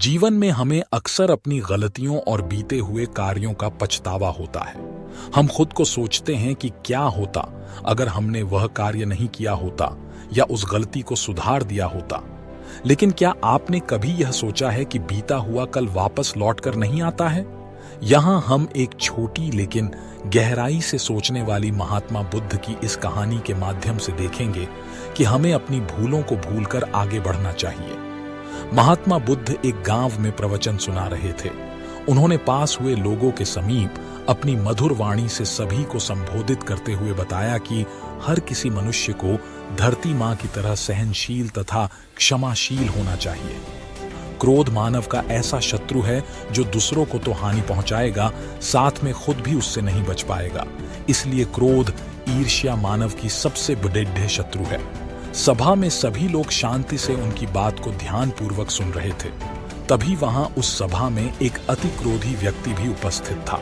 जीवन में हमें अक्सर अपनी गलतियों और बीते हुए कार्यों का पछतावा होता है। हम खुद को सोचते हैं कि क्या होता अगर हमने वह कार्य नहीं किया होता या उस गलती को सुधार दिया होता। लेकिन क्या आपने कभी यह सोचा है कि बीता हुआ कल वापस लौट कर नहीं आता है? यहां हम एक छोटी लेकिन गहराई से सोचने वाली महात्मा बुद्ध की इस कहानी के माध्यम से देखेंगे कि हमें अपनी भूलों को भूलकर आगे बढ़ना चाहिए। महात्मा बुद्ध एक गांव में प्रवचन सुना रहे थे। उन्होंने पास हुए लोगों के समीप अपनी मधुर वाणी से सभी को संबोधित करते हुए बताया कि हर किसी मनुष्य को धरती मां की तरह सहनशील तथा क्षमाशील होना चाहिए। क्रोध मानव का ऐसा शत्रु है जो दूसरों को तो हानि पहुंचाएगा, साथ में खुद भी उससे नहीं बच पाएगा। इसलिए क्रोध, ईर्ष्या मानव की सबसे बड़े शत्रु है। सभा में सभी लोग शांति से उनकी बात को ध्यानपूर्वक सुन रहे थे। तभी वहां उस सभा में एक अति क्रोधी व्यक्ति भी उपस्थित था।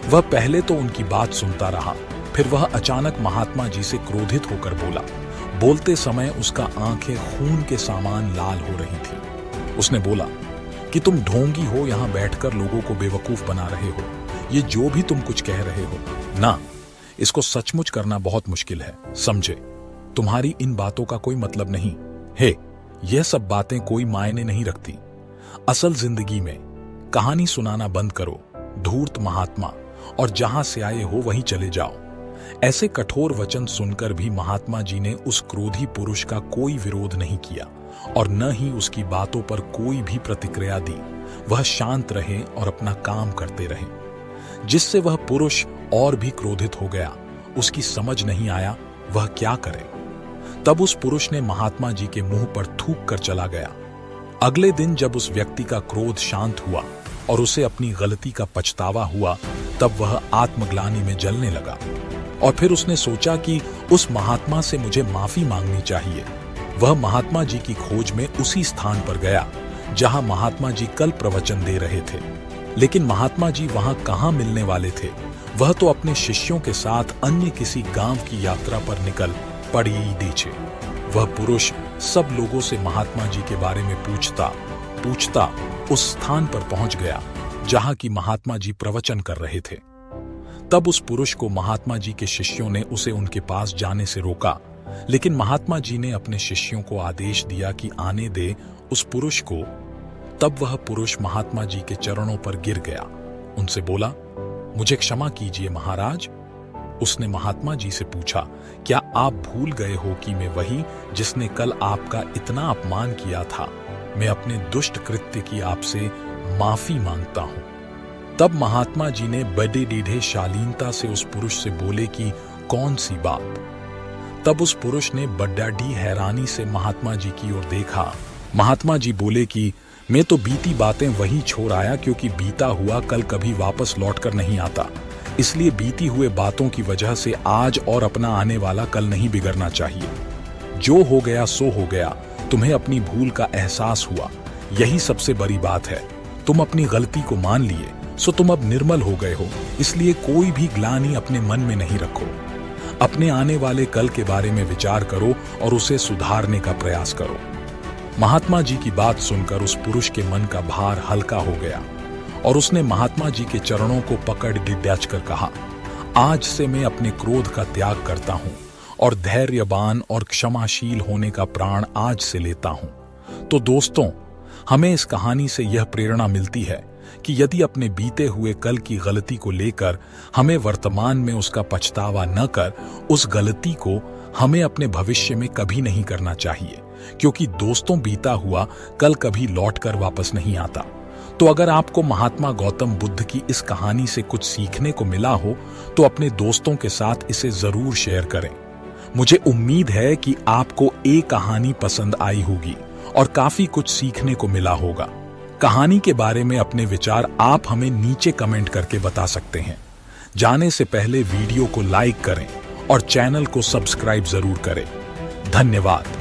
वह पहले तो उनकी बात सुनता रहा, फिर वह अचानक महात्मा जी से क्रोधित होकर बोला। बोलते समय उसका आंखें खून के समान लाल हो रही थी। उसने बोला कि तुम ढोंगी हो, यहां बैठकर लोगों को बेवकूफ बना रहे हो। ये जो भी तुम कुछ कह रहे हो ना, इसको सचमुच करना बहुत मुश्किल है, समझे? तुम्हारी इन बातों का कोई मतलब नहीं है। यह सब बातें कोई मायने नहीं रखती। असल जिंदगी में कहानी सुनाना बंद करो, धूर्त महात्मा, और जहां से आए हो वहीं चले जाओ। ऐसे कठोर वचन सुनकर भी महात्मा जी ने उस क्रोधी पुरुष का कोई विरोध नहीं किया और न ही उसकी बातों पर कोई भी प्रतिक्रिया दी। वह शांत रहे और अपना काम करते रहे, जिससे वह पुरुष और भी क्रोधित हो गया। उसकी समझ नहीं आया वह क्या करे। तब उस पुरुष ने महात्मा जी के मुंह पर थूक कर चला गया। अगले दिन जब उस व्यक्ति का क्रोध शांत हुआ और उसे अपनी गलती का पछतावा हुआ, तब वह आत्मग्लानि में जलने लगा और फिर उसने सोचा कि उस महात्मा से मुझे माफी मांगनी चाहिए। वह महात्मा जी की खोज में उसी स्थान पर गया जहां महात्मा जी कल प्रवचन दे रहे थे। लेकिन महात्मा जी वहां कहां मिलने वाले थे? वह तो अपने शिष्यों के साथ अन्य किसी गांव की यात्रा पर निकल पड़ी दीछे। वह पुरुष सब लोगों से महात्मा जी के बारे में पूछता उस स्थान पर पहुंच गया जहां की महात्मा जी प्रवचन कर रहे थे। तब उस पुरुष को महात्मा जी के शिष्यों ने उसे उनके पास जाने से रोका, लेकिन महात्मा जी ने अपने शिष्यों को आदेश दिया कि आने दे उस पुरुष को। तब वह पुरुष महात्मा जी के चरणों पर गिर गया। उनसे बोला, मुझे क्षमा कीजिए महाराज। उसने महात्मा जी से पूछा, क्या आप भूल गए हो कि मैं वही जिसने कल आपका इतना अपमान किया था? मैं अपने दुष्ट कृत्य की आपसे माफी मांगता हूं। तब महात्मा जी ने बड़े दीढ़े शालीनता से उस पुरुष से बोले कि कौन सी बात? तब उस पुरुष ने बड़ी हैरानी से महात्मा जी की ओर देखा। महात्मा जी बोले कि मैं तो बीती बातें वहीं छोड़ आया, क्योंकि बीता हुआ कल कभी वापस लौटकर नहीं आता। इसलिए बीती हुए बातों की वजह से आज और अपना आने वाला कल नहीं बिगड़ना चाहिए। जो हो गया सो हो गया। तुम्हें अपनी भूल का एहसास हुआ, यही सबसे बड़ी बात है। तुम अपनी गलती को मान लिए, सो तुम अब निर्मल हो गए हो। इसलिए कोई भी ग्लानि अपने मन में नहीं रखो। अपने आने वाले कल के बारे में विचार करो और उसे सुधारने का प्रयास करो। महात्मा जी की बात सुनकर उस पुरुष के मन का भार हल्का हो गया और उसने महात्मा जी के चरणों को पकड़ डिड्याच कर कहा, आज से मैं अपने क्रोध का त्याग करता हूं और धैर्यवान और क्षमाशील होने का प्राण आज से लेता हूं। तो दोस्तों, हमें इस कहानी से यह प्रेरणा मिलती है कि यदि अपने बीते हुए कल की गलती को लेकर हमें वर्तमान में उसका पछतावा न कर, उस गलती को हमें अपने भविष्य में कभी नहीं करना चाहिए, क्योंकि दोस्तों बीता हुआ कल कभी लौटकर वापस नहीं आता। तो अगर आपको महात्मा गौतम बुद्ध की इस कहानी से कुछ सीखने को मिला हो तो अपने दोस्तों के साथ इसे जरूर शेयर करें। मुझे उम्मीद है कि आपको ये कहानी पसंद आई होगी और काफी कुछ सीखने को मिला होगा। कहानी के बारे में अपने विचार आप हमें नीचे कमेंट करके बता सकते हैं। जाने से पहले वीडियो को लाइक करें और चैनल को सब्सक्राइब जरूर करें। धन्यवाद।